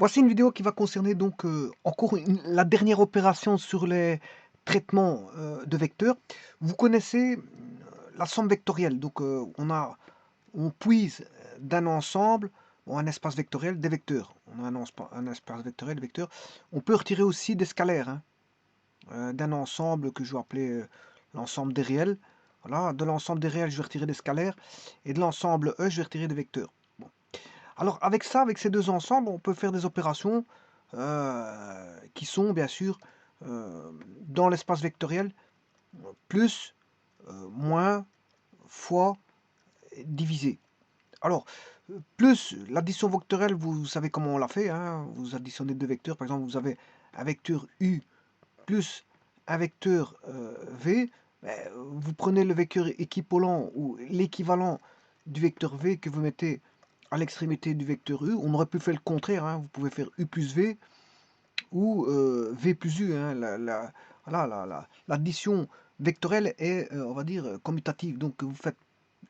Voici une vidéo qui va concerner donc encore la dernière opération sur les traitements de vecteurs. Vous connaissez la somme vectorielle. Donc on puise d'un ensemble, ou un espace vectoriel, des vecteurs. On a un espace vectoriel de vecteurs. On peut retirer aussi des scalaires hein, d'un ensemble que je vais appeler l'ensemble des réels. Voilà, de l'ensemble des réels, je vais retirer des scalaires. Et de l'ensemble E, je vais retirer des vecteurs. Bon. Alors avec ça, avec ces deux ensembles, on peut faire des opérations qui sont bien sûr dans l'espace vectoriel, plus, moins, fois, divisé. Alors, plus l'addition vectorielle, vous savez comment on l'a fait, hein, vous additionnez deux vecteurs, par exemple vous avez un vecteur U plus un vecteur V, ben, vous prenez le vecteur équivalent ou l'équivalent du vecteur V que vous mettez à l'extrémité du vecteur U. On aurait pu faire le contraire, hein, vous pouvez faire U plus V ou V plus U. Hein, l'addition vectorielle est, on va dire, commutative. Donc vous faites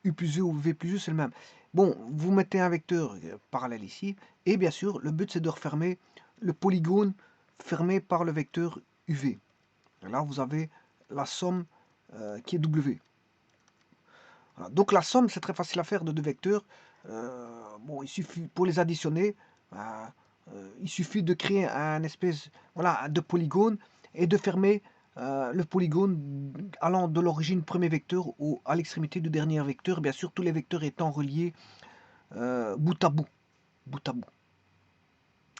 U plus U ou V plus U, c'est le même. Bon, vous mettez un vecteur parallèle ici, et bien sûr, le but c'est de refermer le polygone fermé par le vecteur UV. Là, vous avez la somme qui est W. Voilà. Donc la somme, c'est très facile à faire de deux vecteurs. Bon, il suffit, pour les additionner, il suffit de créer un espèce voilà, de polygone et de fermer le polygone allant de l'origine premier vecteur à l'extrémité du dernier vecteur, bien sûr tous les vecteurs étant reliés bout à bout, bout à bout.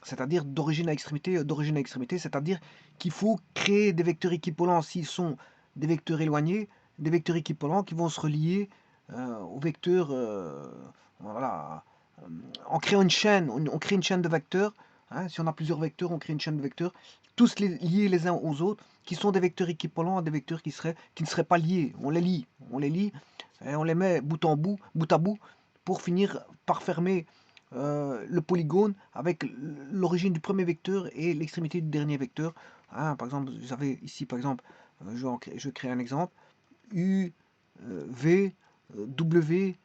C'est-à-dire d'origine à extrémité, c'est-à-dire qu'il faut créer des vecteurs équivalents s'ils sont des vecteurs éloignés, des vecteurs équivalents qui vont se relier aux vecteurs, voilà, en créant une chaîne, on crée une chaîne de vecteurs, hein, si on a plusieurs vecteurs, on crée une chaîne de vecteurs, tous liés les uns aux autres, qui sont des vecteurs équivalents à des vecteurs qui ne seraient pas liés, on les lie, et on les met bout à bout, pour finir par fermer le polygone avec l'origine du premier vecteur et l'extrémité du dernier vecteur. Hein, par exemple, vous avez ici, par exemple, je crée un exemple, U, V, W,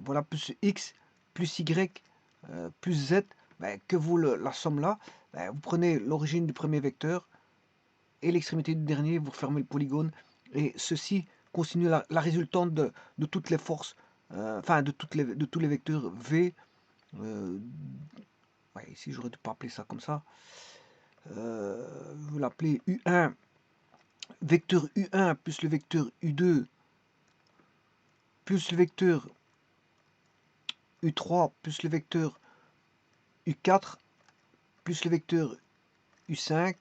voilà, plus X, plus Y, plus Z, ben, que vous la somme là, ben, vous prenez l'origine du premier vecteur et l'extrémité du dernier, vous refermez le polygone, et ceci constitue la résultante de toutes les forces, enfin de tous les vecteurs V. Ouais, ici, j'aurais dû pas appeler ça comme ça. Je vais l'appeler U1, vecteur U1 plus le vecteur U2 plus le vecteur U3 plus le vecteur U4 plus le vecteur U5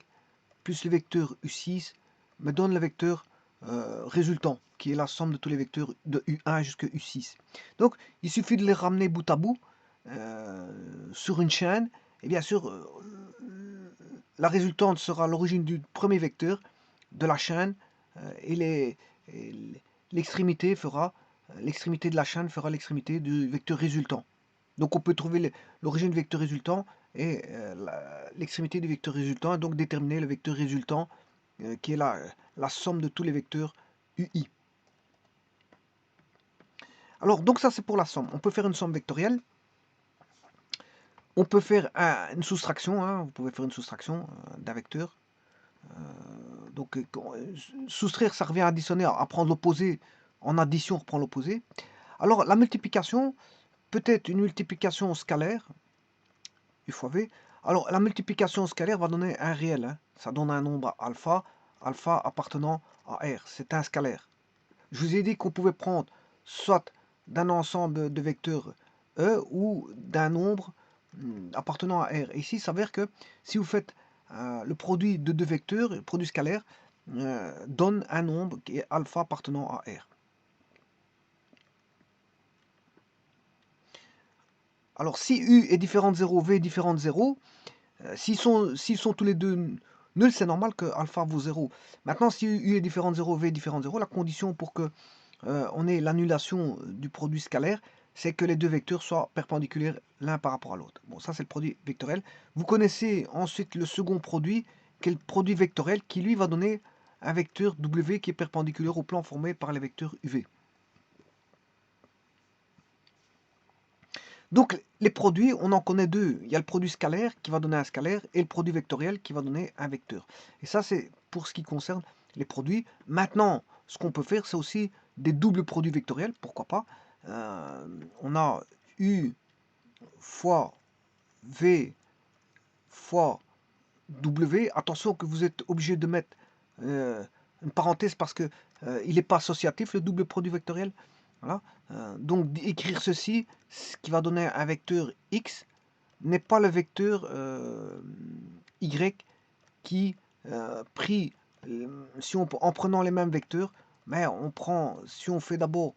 plus le vecteur U6 me donne le vecteur résultant, qui est la somme de tous les vecteurs de U1 jusqu'à U6. Donc, il suffit de les ramener bout à bout sur une chaîne, et bien sûr, la résultante sera l'origine du premier vecteur de la chaîne et l'extrémité fera l'extrémité de la chaîne fera l'extrémité du vecteur résultant. Donc on peut trouver l'origine du vecteur résultant et l'extrémité du vecteur résultant, et donc déterminer le vecteur résultant qui est la somme de tous les vecteurs UI. Alors donc ça c'est pour la somme. On peut faire une somme vectorielle. On peut faire une soustraction, hein. Vous pouvez faire une soustraction d'un vecteur. Donc soustraire, ça revient à additionner, à prendre l'opposé. En addition, on reprend l'opposé. Alors la multiplication peut être une multiplication scalaire, U fois V. Alors la multiplication scalaire va donner un réel. Hein. Ça donne un nombre alpha, alpha appartenant à R. C'est un scalaire. Je vous ai dit qu'on pouvait prendre soit d'un ensemble de vecteurs E ou d'un nombre appartenant à R. Et ici, il s'avère que si vous faites le produit de deux vecteurs, le produit scalaire, donne un nombre qui est alpha appartenant à R. Alors si U est différent de 0, V est différent de 0, s'ils sont tous les deux nuls, c'est normal que alpha vaut 0. Maintenant, si U est différent de 0, V est différent de 0, la condition pour que on ait l'annulation du produit scalaire, c'est que les deux vecteurs soient perpendiculaires l'un par rapport à l'autre. Bon, ça c'est le produit vectoriel. Vous connaissez ensuite le second produit, qui est le produit vectoriel, qui lui va donner un vecteur W qui est perpendiculaire au plan formé par les vecteurs UV. Donc les produits, on en connaît deux. Il y a le produit scalaire qui va donner un scalaire et le produit vectoriel qui va donner un vecteur. Et ça, c'est pour ce qui concerne les produits. Maintenant, ce qu'on peut faire, c'est aussi des doubles produits vectoriels, pourquoi pas. On a U fois V fois W. Attention que vous êtes obligé de mettre une parenthèse parce que il n'est pas associatif, le double produit vectoriel. Voilà. Donc écrire ceci, ce qui va donner un vecteur X, n'est pas le vecteur Y qui, pris, si en prenant les mêmes vecteurs, mais on prend, si on fait d'abord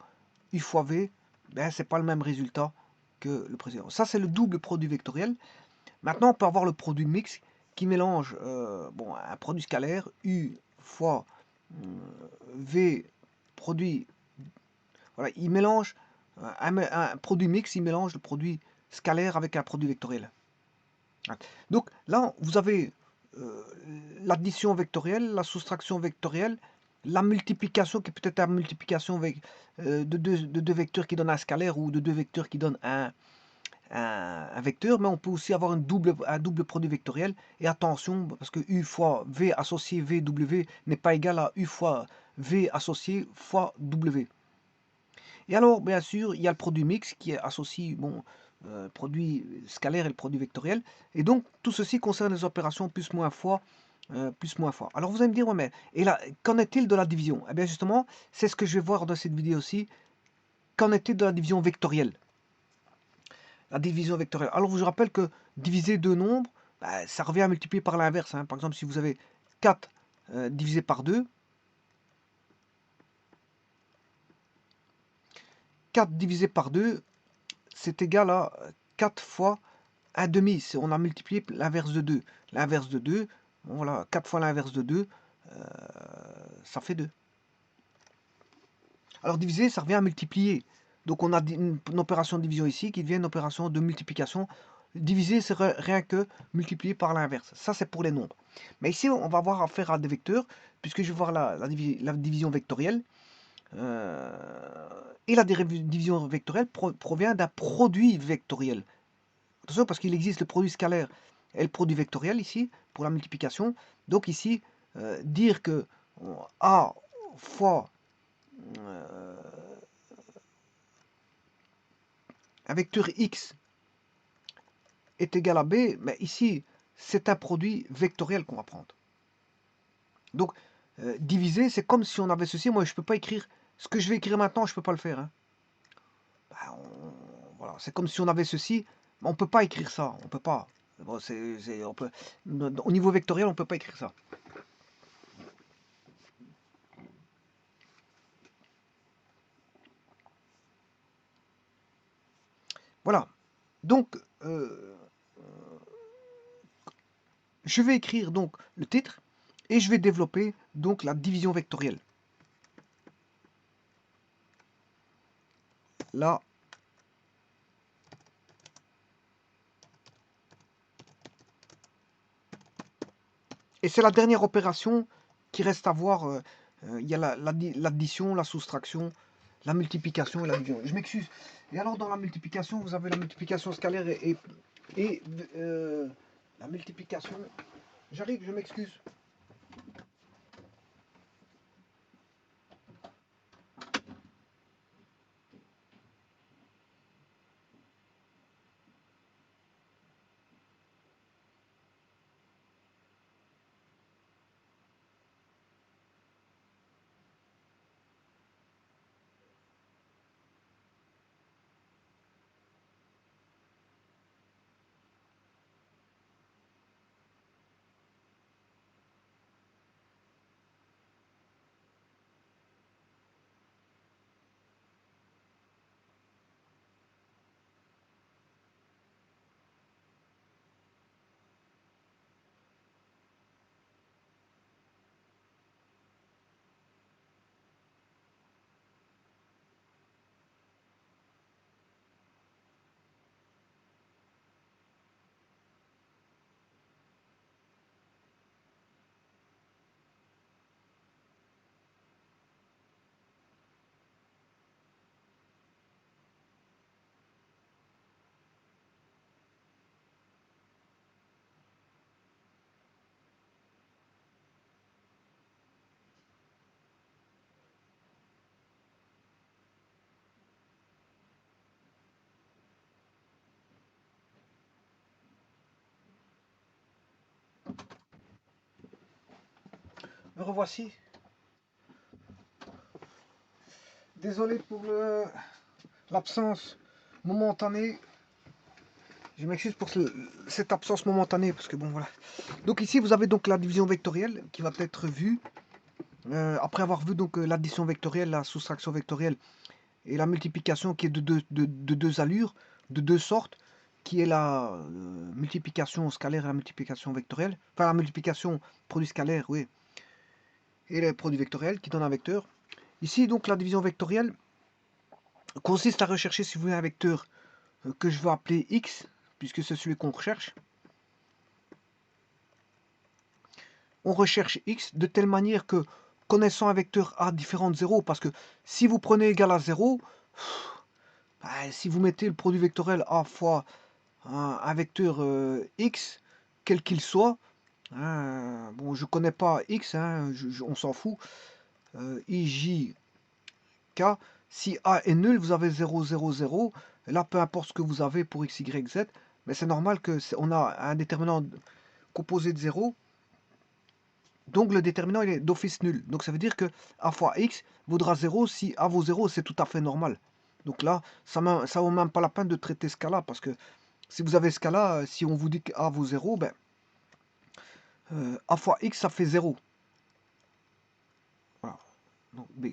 U fois V, ben, c'est pas le même résultat que le précédent. Ça, c'est le double produit vectoriel. Maintenant, on peut avoir le produit mixte qui mélange bon, un produit scalaire, U fois V, produit. Voilà, il mélange un produit mixte, il mélange le produit scalaire avec un produit vectoriel. Donc là, vous avez l'addition vectorielle, la soustraction vectorielle, la multiplication qui peut être la multiplication de deux vecteurs qui donnent un scalaire ou de deux vecteurs qui donnent un vecteur, mais on peut aussi avoir un double produit vectoriel. Et attention, parce que U fois V associé VW n'est pas égal à U fois V associé fois W. Et alors, bien sûr, il y a le produit mixte qui associe bon, le produit scalaire et le produit vectoriel. Et donc, tout ceci concerne les opérations plus moins fois, plus moins fois. Alors, vous allez me dire, ouais, mais et là, qu'en est-il de la division? Eh bien, justement, c'est ce que je vais voir dans cette vidéo aussi. Qu'en est-il de la division vectorielle? La division vectorielle. Alors, je vous rappelle que diviser deux nombres, bah, ça revient à multiplier par l'inverse. Hein. Par exemple, si vous avez 4 divisé par 2, 4 divisé par 2, c'est égal à 4 fois 1 demi. On a multiplié l'inverse de 2. L'inverse de 2, bon, voilà, 4 fois l'inverse de 2, ça fait 2. Alors diviser, ça revient à multiplier. Donc on a une opération de division ici qui devient une opération de multiplication. Diviser, c'est rien que multiplier par l'inverse. Ça, c'est pour les nombres. Mais ici, on va avoir affaire à des vecteurs, puisque je vais voir la division vectorielle. Et la division vectorielle provient d'un produit vectoriel. Attention, parce qu'il existe le produit scalaire et le produit vectoriel ici, pour la multiplication. Donc ici, dire que A fois un vecteur X est égal à B, mais ici, c'est un produit vectoriel qu'on va prendre. Donc, diviser, c'est comme si on avait ceci. Moi, je ne peux pas écrire ce que je vais écrire maintenant, je ne peux pas le faire. Hein. Ben, voilà, c'est comme si on avait ceci, mais on ne peut pas écrire ça. On peut pas. Bon, au niveau vectoriel, on ne peut pas écrire ça. Voilà. Donc, je vais écrire donc le titre et je vais développer donc la division vectorielle. Là, et c'est la dernière opération qui reste à voir. Il y a l'addition, la soustraction, la multiplication et la division. Je m'excuse. Et alors dans la multiplication, vous avez la multiplication scalaire et la multiplication. J'arrive, je m'excuse. Me revoici. Désolé pour l'absence momentanée. Je m'excuse pour cette absence momentanée parce que bon voilà. Donc ici vous avez donc la division vectorielle qui va être vue après avoir vu donc l'addition vectorielle, la soustraction vectorielle et la multiplication qui est de deux allures, de deux sortes, qui est la multiplication scalaire et la multiplication vectorielle, enfin la multiplication produit scalaire, oui, et le produit vectoriel qui donne un vecteur. Ici donc la division vectorielle consiste à rechercher, si vous voulez, un vecteur que je vais appeler x, puisque c'est celui qu'on recherche. On recherche x de telle manière que, connaissant un vecteur a différent de 0, parce que si vous prenez égal à 0, si vous mettez le produit vectoriel a fois un vecteur x, quel qu'il soit, bon, je connais pas x, on s'en fout, ij, k, si a est nul, vous avez 0, 0, 0, et là, peu importe ce que vous avez pour x, y, z, mais c'est normal que on a un déterminant composé de 0, donc le déterminant il est d'office nul. Donc ça veut dire que a fois x vaudra 0 si a vaut 0, c'est tout à fait normal. Donc là, ça ne vaut même pas la peine de traiter ce cas-là, parce que si vous avez ce cas-là, si on vous dit que a vaut 0, ben, a fois x, ça fait 0. Voilà. Donc b.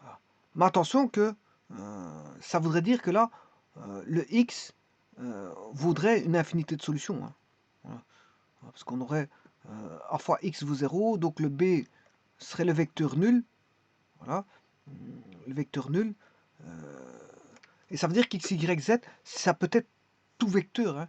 Voilà. Mais attention que ça voudrait dire que là, le x vaudrait une infinité de solutions. Hein. Voilà. Parce qu'on aurait a fois x vaut 0, donc le b serait le vecteur nul. Voilà. Le vecteur nul. Et ça veut dire qu'x, y, z, ça peut être tout vecteur. Hein.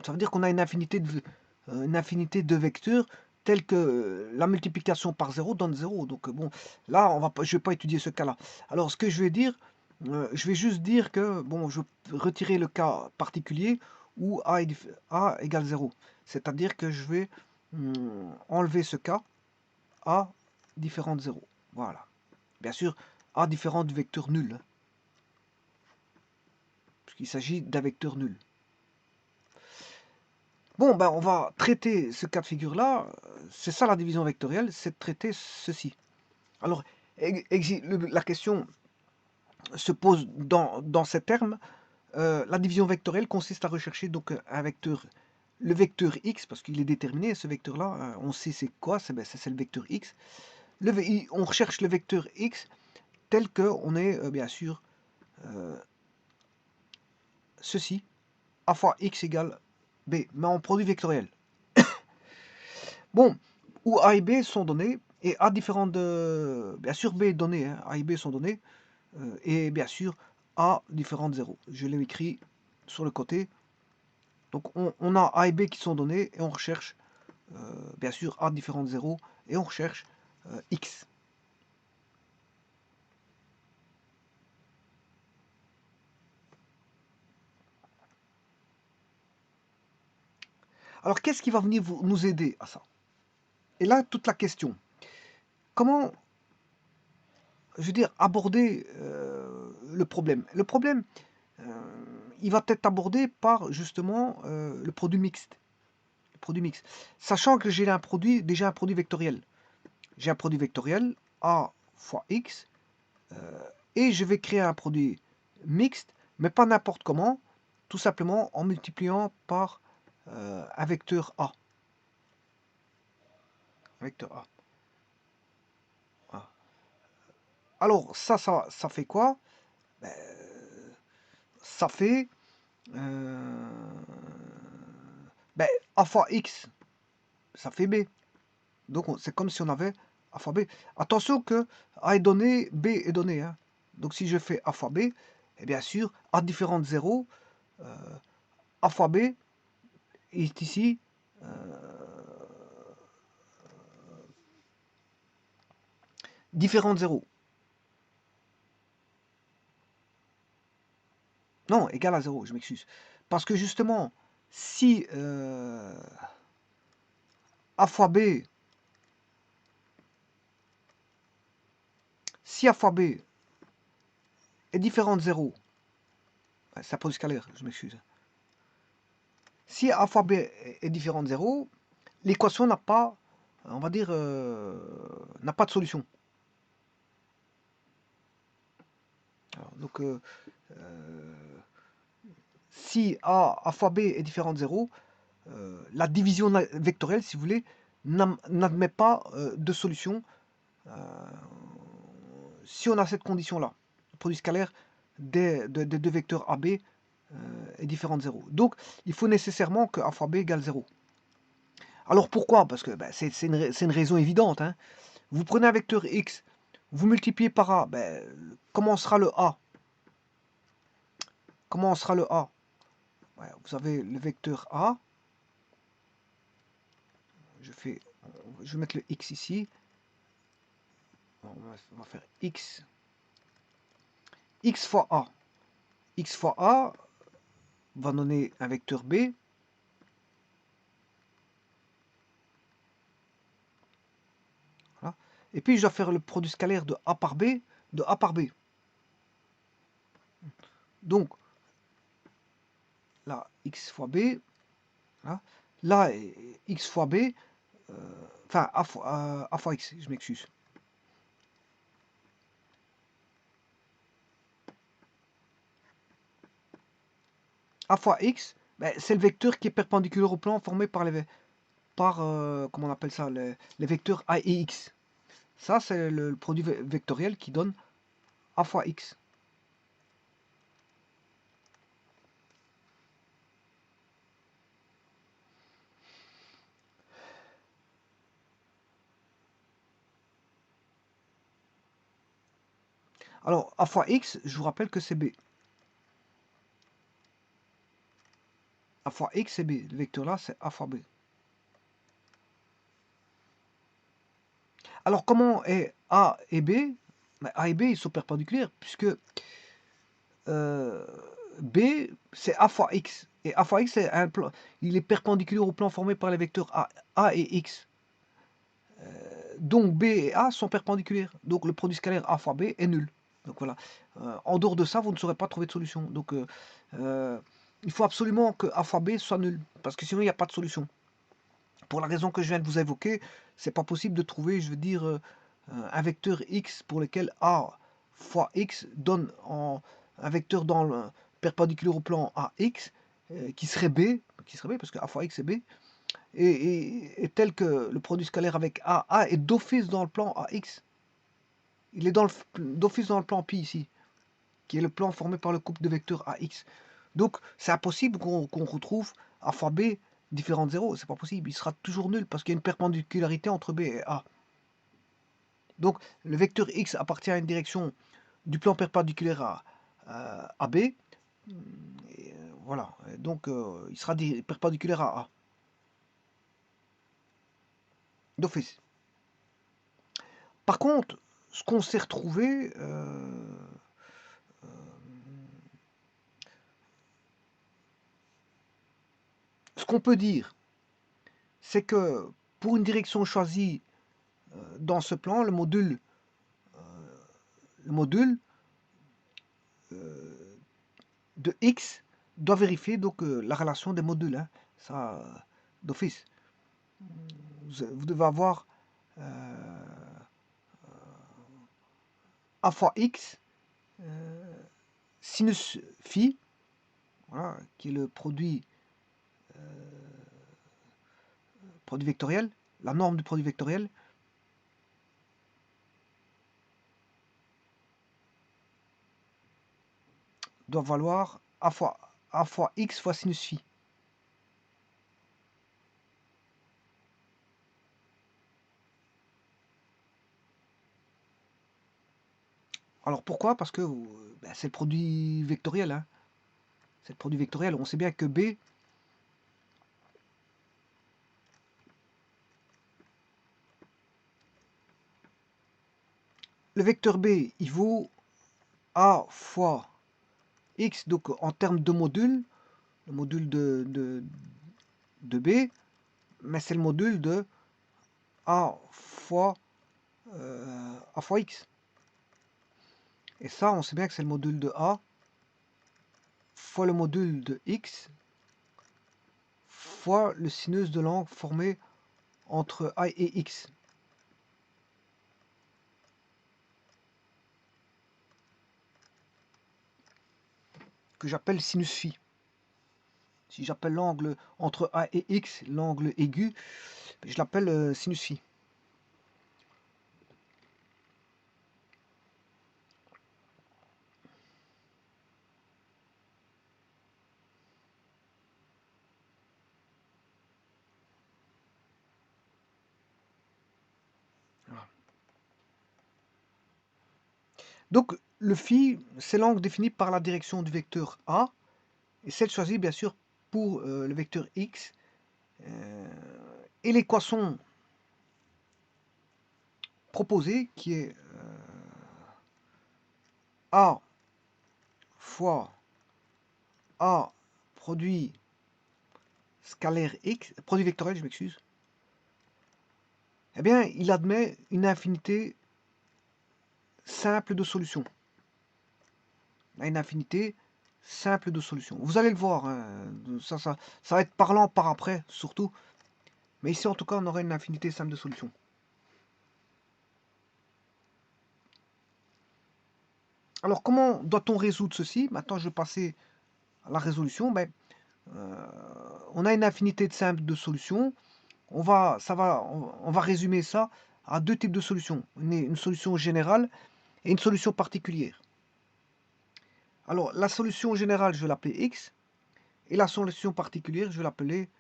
Ça veut dire qu'on a une infinité de vecteurs tels que la multiplication par 0 donne 0. Donc bon, là, je ne vais pas étudier ce cas-là. Alors, ce que je vais dire, je vais juste dire que, bon, je vais retirer le cas particulier où a égale 0. C'est-à-dire que je vais enlever ce cas, a différent de 0. Voilà. Bien sûr, a différent du vecteur nul. Hein, puisqu'il s'agit d'un vecteur nul. Bon, ben, on va traiter ce cas de figure-là. C'est ça la division vectorielle, c'est de traiter ceci. Alors, la question se pose dans ces termes. La division vectorielle consiste à rechercher donc un vecteur, le vecteur x, parce qu'il est déterminé, ce vecteur-là, on sait c'est quoi, c'est le vecteur x. On recherche le vecteur x tel qu'on est, bien sûr, ceci, a fois x égale b, mais en produit vectoriel. Bon, où A et B sont donnés, et A différent de... Bien sûr, B est donné, hein, A et B sont donnés, et bien sûr, A différent de 0. Je l'ai écrit sur le côté. Donc, on a A et B qui sont donnés, et on recherche, bien sûr, A différent de 0, et on recherche X. Alors, qu'est-ce qui va venir nous aider à ça? Et là, toute la question. Comment, je veux dire, aborder le problème? Le problème, il va être abordé par, justement, le produit mixte. Le produit mixte. Sachant que j'ai déjà un produit vectoriel. J'ai un produit vectoriel, A fois X, et je vais créer un produit mixte, mais pas n'importe comment, tout simplement en multipliant par un vecteur A. Vecteur A. Voilà. Alors, ça fait quoi? Ben, ça fait ben, A fois X, ça fait B. Donc, c'est comme si on avait A fois B. Attention que A est donné, B est donné. Hein. Donc, si je fais A fois B, et bien sûr, A différent de 0, A fois B est ici différent de 0. Non, égal à 0, je m'excuse. Parce que justement, si A fois B, si A fois B est différent de 0, c'est un produit scalaire, je m'excuse. Si A fois B est différent de 0, l'équation n'a pas, on va dire, n'a pas de solution. Alors, donc, si A fois B est différent de 0, la division vectorielle, si vous voulez, n'admet pas de solution si on a cette condition-là. Le produit scalaire des deux vecteurs AB est différent de 0. Donc, il faut nécessairement que A fois B égale 0. Alors pourquoi? Parce que ben, c'est une raison évidente. Hein. Vous prenez un vecteur x, vous multipliez par A, ben, comment sera le A? Comment sera le A? Ouais, vous avez le vecteur A. Je vais mettre le x ici. On va faire x fois A. X fois A va donner un vecteur B. Voilà. Et puis je dois faire le produit scalaire de A par B, de A par B. Donc, là, x fois B. Voilà. Là, x fois B. Enfin, A fois x, je m'excuse. A fois x, ben, c'est le vecteur qui est perpendiculaire au plan formé par comment on appelle ça, les vecteurs A et x. Ça, c'est le produit vectoriel qui donne A fois x. Alors, A fois x, je vous rappelle que c'est B. A fois x, c'est B. Le vecteur là, c'est A fois B. Alors, comment est A et B? Ben, A et B, ils sont perpendiculaires, puisque B, c'est A fois x. Et A fois x, c'est un plan, il est perpendiculaire au plan formé par les vecteurs A et x. Donc B et A sont perpendiculaires. Donc le produit scalaire A fois B est nul. Donc voilà. En dehors de ça, vous ne saurez pas trouver de solution. Donc il faut absolument que A fois B soit nul. Parce que sinon, il n'y a pas de solution. Pour la raison que je viens de vous évoquer, c'est pas possible de trouver, je veux dire, un vecteur x pour lequel A fois x donne un vecteur dans le perpendiculaire au plan AX qui serait B, parce que A fois x est B, et tel que le produit scalaire avec A est d'office dans le plan AX. Il est d'office dans le plan pi ici, qui est le plan formé par le couple de vecteurs AX. Donc c'est impossible qu'on retrouve A fois B différent de 0, c'est pas possible, il sera toujours nul parce qu'il y a une perpendicularité entre B et A. Donc le vecteur X appartient à une direction du plan perpendiculaire à B, et voilà, donc il sera perpendiculaire à A, d'office. Par contre, ce qu'on s'est retrouvé, ce qu'on peut dire, c'est que pour une direction choisie dans ce plan, le module de x doit vérifier donc la relation des modules, hein, ça d'office. Vous devez avoir a fois x sinus phi, voilà, qui est le produit vectoriel, la norme du produit vectoriel, doit valoir a fois x fois sinus phi. Alors pourquoi? Parce que ben, c'est le produit vectoriel. Hein. C'est le produit vectoriel. On sait bien que B, le vecteur B, il vaut A fois X, donc en termes de module, le module de B, mais c'est le module de A fois X. Et ça, on sait bien que c'est le module de A fois le module de X fois le sinus de l'angle formé entre A et X, que j'appelle sinus phi. Si j'appelle l'angle entre A et X, l'angle aigu, je l'appelle sinus phi. Donc, le phi, c'est l'angle défini par la direction du vecteur A, et celle choisie, bien sûr, pour le vecteur X. Et l'équation proposée, qui est A fois A produit scalaire X, produit vectoriel, je m'excuse, eh bien, il admet une infinité simple de solutions. Une infinité simple de solutions. Vous allez le voir, hein, ça va être parlant par après, surtout. Mais ici, en tout cas, on aurait une infinité simple de solutions. Alors, comment doit-on résoudre ceci? Maintenant, je vais passer à la résolution. On a une infinité de simples de solutions. On va résumer ça à deux types de solutions. Une solution générale et une solution particulière. Alors, la solution générale, je vais l'appeler x, et la solution particulière, je vais l'appeler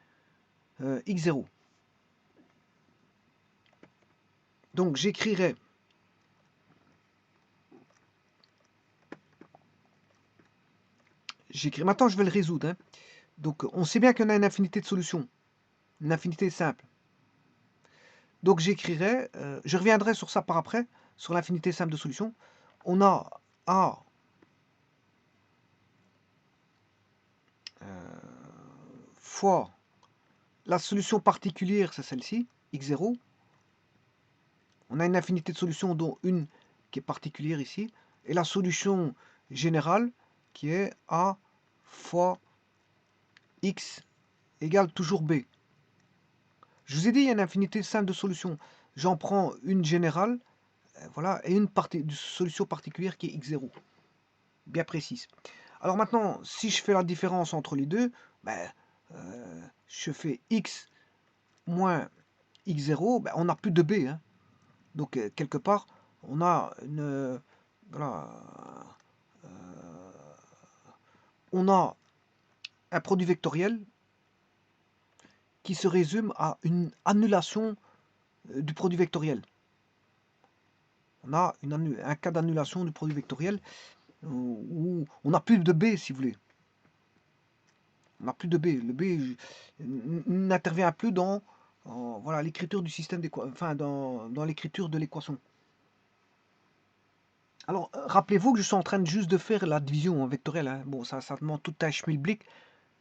x0. Donc, j'écrirai maintenant, je vais le résoudre. Hein. Donc, on sait bien qu'on a une infinité de solutions, une infinité simple. Donc, j'écrirai, je reviendrai sur ça par après, sur l'infinité simple de solutions. On a A fois la solution particulière, c'est celle-ci, x0. On a une infinité de solutions, dont une qui est particulière ici. Et la solution générale, qui est A fois x égale toujours b. Je vous ai dit, il y a une infinité simple de solutions. J'en prends une générale, voilà, et une solution particulière qui est x0. Bien précise. Alors maintenant, si je fais la différence entre les deux, je fais x moins x0, on n'a plus de b. Hein. Donc, quelque part, on a une... voilà, on a un produit vectoriel qui se résume à une annulation du produit vectoriel. On a un cas d'annulation du produit vectoriel où on n'a plus de B, si vous voulez. On n'a plus de B. Le B n'intervient plus dans voilà, l'écriture du système d'équation, enfin dans l'écriture de l'équation. Alors, rappelez-vous que je suis en train juste de faire la division vectorielle. Hein. Bon, ça demande tout un schmilblick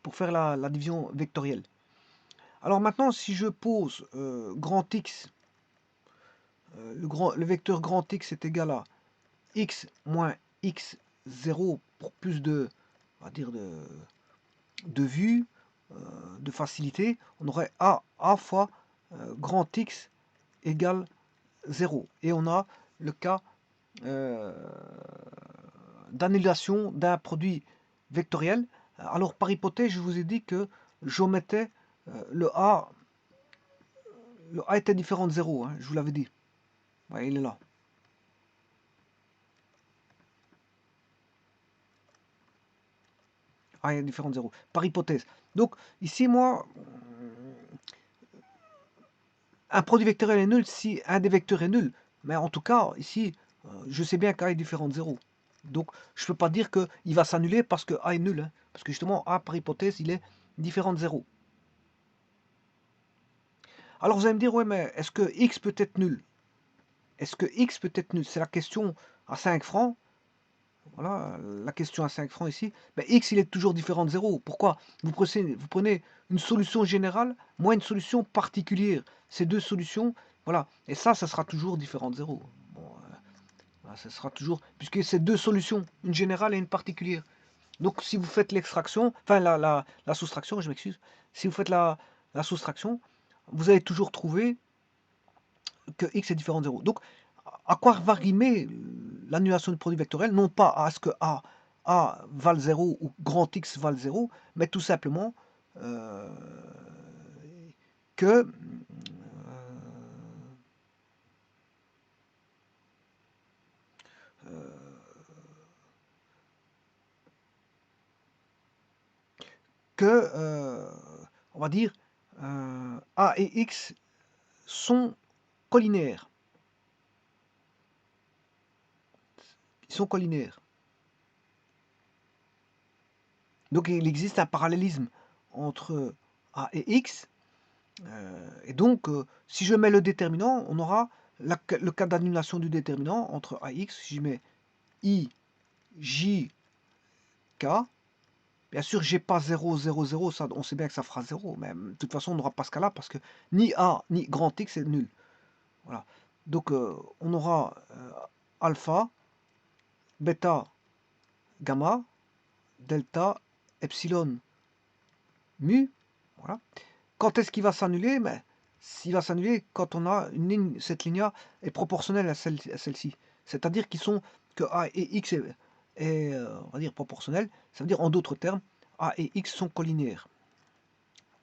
pour faire la division vectorielle. Alors maintenant, si je pose grand X, le vecteur grand X est égal à x moins x0 pour plus de, on va dire de vue, de facilité, on aurait a fois grand X égale 0. Et on a le cas d'annulation d'un produit vectoriel. Alors par hypothèse, je vous ai dit que j'omettais le A était différent de 0, hein, je vous l'avais dit. Ouais, il est là. A est différent de 0, par hypothèse. Donc ici, moi, un produit vectoriel est nul si un des vecteurs est nul. Mais en tout cas, ici, je sais bien qu'A est différent de 0. Donc, je ne peux pas dire qu'il va s'annuler parce que A est nul. Hein, parce que justement, A, par hypothèse, il est différent de 0. Alors, vous allez me dire, ouais, mais est-ce que X peut être nul? Est-ce que X peut être nul? C'est la question à 5 francs. Voilà, la question à 5 francs ici. Ben, X, il est toujours différent de 0. Pourquoi? Vous prenez une solution générale moins une solution particulière. Ces deux solutions, voilà. Et ça sera toujours différent de 0. Bon, ça sera toujours... Puisque c'est deux solutions, une générale et une particulière. Donc, si vous faites l'extraction, enfin la soustraction, je m'excuse. Si vous faites la soustraction, vous allez toujours trouver que x est différent de 0. Donc, à quoi va rimer l'annulation du produit vectoriel? Non pas à ce que a vale 0 ou grand X vale 0, mais tout simplement euh, que, on va dire, A et X sont collinaires. Ils sont collinaires. Donc il existe un parallélisme entre A et X. Et donc, si je mets le déterminant, on aura le cas d'annulation du déterminant entre A et X. Si je mets I, J, K, bien sûr, j'ai pas 0, 0, 0, ça, on sait bien que ça fera 0, mais de toute façon, on n'aura pas ce cas-là parce que ni A ni grand X est nul. Voilà. Donc, on aura alpha, bêta, gamma, delta, epsilon, mu. Voilà. Quand est-ce qu'il va s'annuler? Mais s'il va s'annuler quand on a une ligne, cette ligne-là est proportionnelle à celle-ci. C'est-à-dire qu'ils sont que A et X est, on va dire proportionnel. Ça veut dire en d'autres termes, A et X sont collinaires.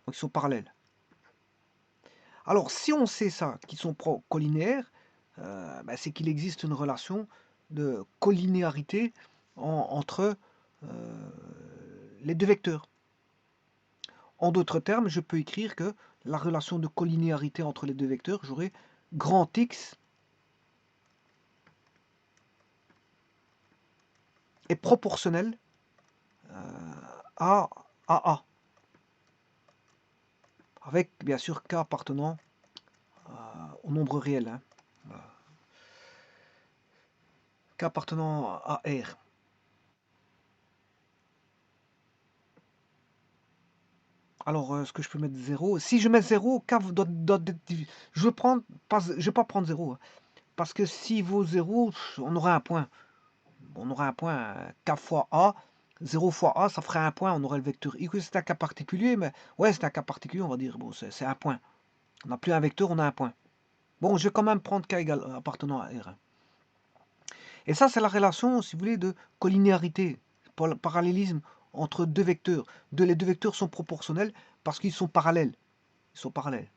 Donc ils sont parallèles. Alors si on sait ça, qu'ils sont collinaires, ben, c'est qu'il existe une relation de collinéarité entre les deux vecteurs. En d'autres termes, je peux écrire que la relation de collinéarité entre les deux vecteurs, j'aurai grand X est proportionnel à A, avec bien sûr K appartenant au nombre réel, hein. K appartenant à R. Alors, est-ce que je peux mettre 0? Si je mets 0, K doit être... Je vais pas prendre 0, hein, parce que s'il vaut 0, on aura un point. On aura un point, K fois A, 0 fois A, ça ferait un point, on aurait le vecteur I. C'est un cas particulier, mais ouais, c'est un cas particulier, on va dire, bon, c'est un point. On n'a plus un vecteur, on a un point. Bon, je vais quand même prendre K égale appartenant à R. Et ça, c'est la relation, si vous voulez, de collinéarité, parallélisme entre deux vecteurs. Les deux vecteurs sont proportionnels parce qu'ils sont parallèles. Ils sont parallèles.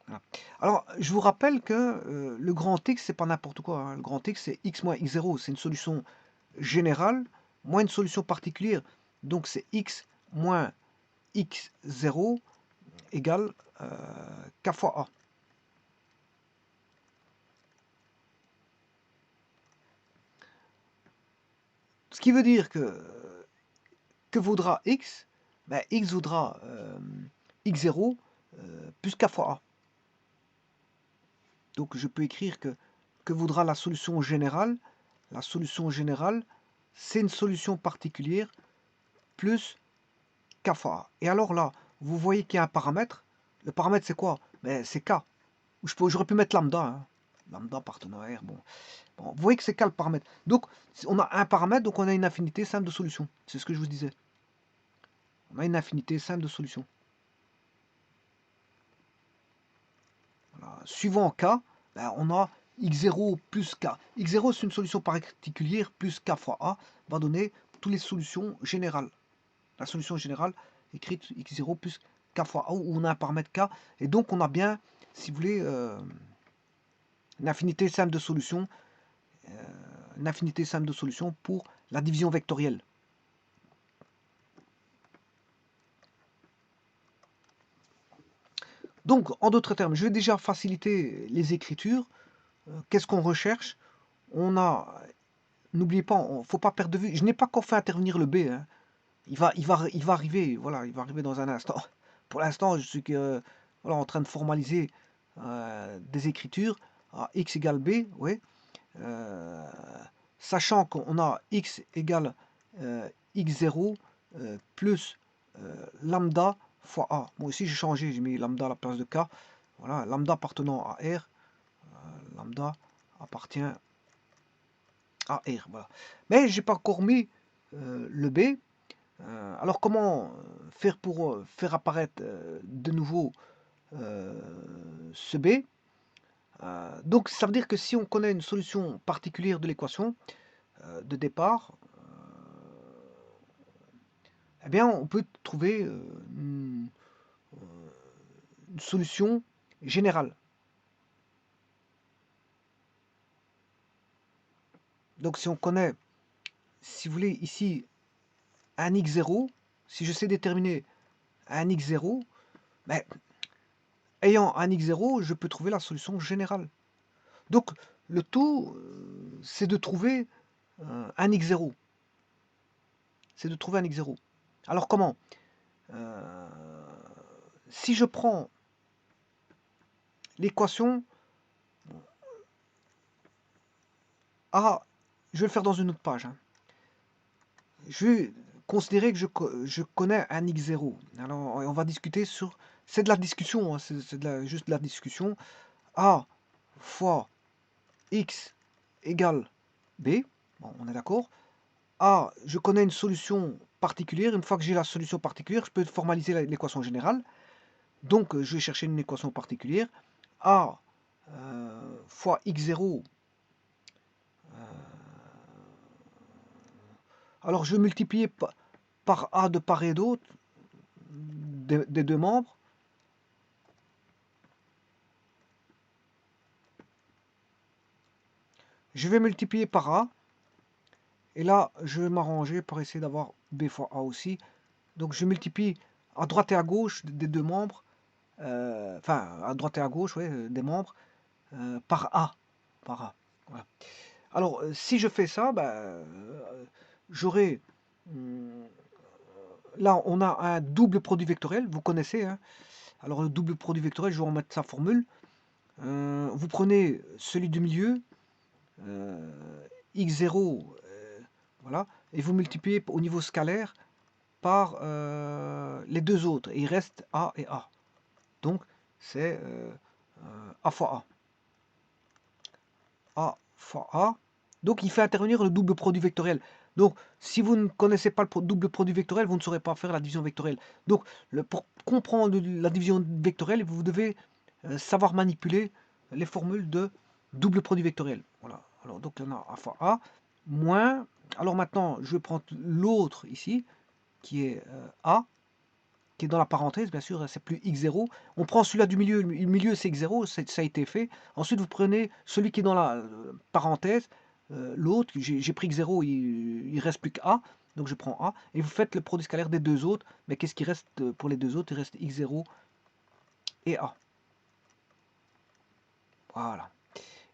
Voilà. Alors, je vous rappelle que le grand X, c'est pas n'importe quoi, hein. Le grand X, c'est X moins X0. C'est une solution générale moins une solution particulière. Donc, c'est X moins X0 égale K fois A. Ce qui veut dire que vaudra X? Ben, X vaudra X0 plus K fois A. Donc je peux écrire que vaudra la solution générale. La solution générale, c'est une solution particulière plus K fois A. Et alors là, vous voyez qu'il y a un paramètre. Le paramètre, c'est quoi? Ben, c'est K. J'aurais pu mettre lambda, hein. Lambda appartenant à R. Bon. Vous voyez que c'est K le paramètre. Donc, on a un paramètre, donc on a une infinité simple de solutions. C'est ce que je vous disais. On a une infinité simple de solutions. Voilà. Suivant K, ben, on a x0 plus K. x0, c'est une solution particulière, plus K fois A, va donner toutes les solutions générales. La solution générale écrite x0 plus K fois A, où on a un paramètre K. Et donc, on a bien, si vous voulez, une infinité simple de solutions. Une infinité simple de solutions pour la division vectorielle. Donc, en d'autres termes, je vais déjà faciliter les écritures. Qu'est-ce qu'on recherche? On a, n'oubliez pas, il ne faut pas perdre de vue. Je n'ai pas encore fait intervenir le B, hein. Il va arriver, voilà, il va arriver dans un instant. Pour l'instant, je suis voilà, en train de formaliser des écritures à x égale b, oui. Sachant qu'on a x égale x0 plus lambda fois a. Bon, ici j'ai changé, j'ai mis lambda à la place de k. Voilà, lambda appartenant à r, lambda appartient à R. Voilà. Mais j'ai pas encore mis le B. Alors comment faire pour faire apparaître de nouveau ce b? Donc ça veut dire que si on connaît une solution particulière de l'équation de départ, eh bien on peut trouver une solution générale. Donc si on connaît, si vous voulez, ici un x0, si je sais déterminer un x0, ben, ayant un x0, je peux trouver la solution générale. Donc le tout, c'est de trouver un x0. C'est de trouver un x0. Alors comment? Si je prends l'équation A, je vais le faire dans une autre page. Hein. Je vais considérer que je connais un x0. Alors on va discuter sur... C'est de la discussion, hein, c'est juste de la discussion. A fois x égale b. Bon, on est d'accord. A, je connais une solution particulière. Une fois que j'ai la solution particulière, je peux formaliser l'équation générale. Donc, je vais chercher une équation particulière. A fois x0. Alors, je vais multiplier par A de part et d'autre des deux membres. Je vais multiplier par A. Et là, je vais m'arranger pour essayer d'avoir B fois A aussi. Donc, je multiplie à droite et à gauche des deux membres. Enfin, à droite et à gauche, ouais, des membres. Par A. Par A. Voilà. Alors, si je fais ça, j'aurai... Là, on a un double produit vectoriel, vous connaissez. Hein. Alors, le double produit vectoriel, je vais remettre sa formule. Vous prenez celui du milieu, x0, voilà, et vous multipliez au niveau scalaire par les deux autres. Et il reste A et A. Donc, c'est A fois A. A fois A. Donc, il fait intervenir le double produit vectoriel. Donc, si vous ne connaissez pas le double produit vectoriel, vous ne saurez pas faire la division vectorielle. Donc, pour comprendre la division vectorielle, vous devez savoir manipuler les formules de double produit vectoriel. Voilà. Alors, donc, on a A fois A, moins... Alors maintenant, je vais prendre l'autre ici, qui est A, qui est dans la parenthèse, bien sûr, c'est plus x0. On prend celui-là du milieu, le milieu c'est x0, ça a été fait. Ensuite, vous prenez celui qui est dans la parenthèse, l'autre, j'ai pris x0, il reste plus que A, donc je prends A, et vous faites le produit scalaire des deux autres, mais qu'est-ce qui reste pour les deux autres? Il reste x0 et A. Voilà.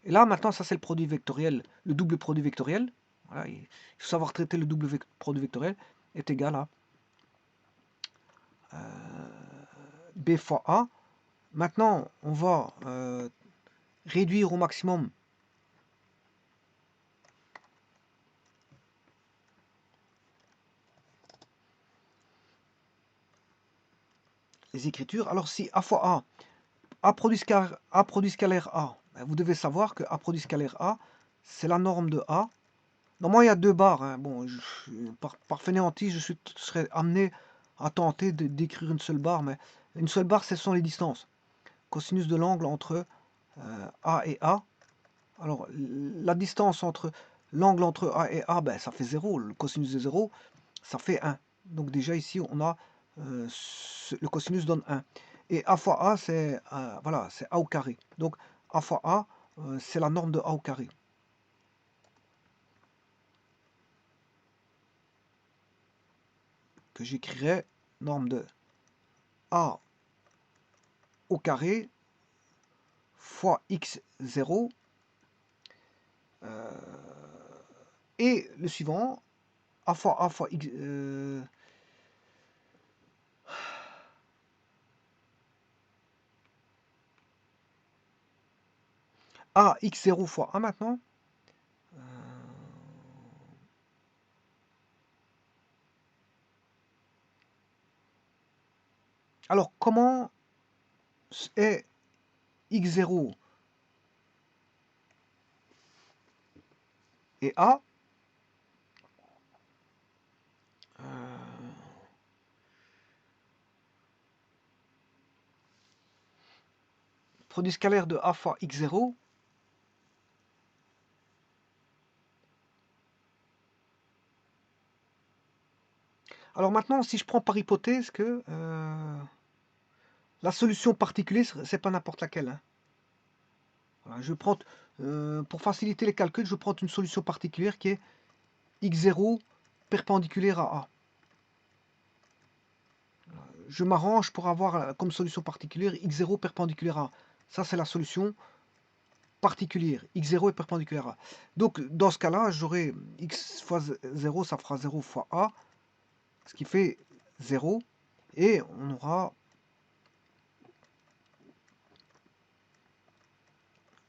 Et là, maintenant, ça c'est le produit vectoriel, le double produit vectoriel. Voilà, il faut savoir traiter le double produit vectoriel, est égal à B fois A. Maintenant, on va réduire au maximum les écritures. Alors si A fois A produit scalaire A, vous devez savoir que A produit scalaire A, c'est la norme de A. Normalement, il y a deux barres. Hein. Bon, par fainéantise, je serais amené à tenter d'écrire une seule barre, mais une seule barre, ce sont les distances. Cosinus de l'angle entre A et A. Alors, la distance entre l'angle entre A et A, ça fait 0. Le cosinus de 0, ça fait 1. Donc déjà ici, on a le cosinus donne 1. Et A fois A, c'est voilà, c'est A au carré. Donc A fois A, c'est la norme de A au carré. Que j'écrirai norme de A au carré fois x0 et le suivant A fois x A x0 fois A maintenant. Alors comment est x0 et A produit scalaire de A fois x0. Alors maintenant, si je prends par hypothèse que la solution particulière, c'est pas n'importe laquelle, hein. Voilà, je prends, pour faciliter les calculs, je prends une solution particulière qui est x0 perpendiculaire à A. Je m'arrange pour avoir comme solution particulière x0 perpendiculaire à A. Ça, c'est la solution particulière. x0 est perpendiculaire à A. Donc, dans ce cas-là, j'aurai x fois 0, ça fera 0 fois A, ce qui fait 0. Et on aura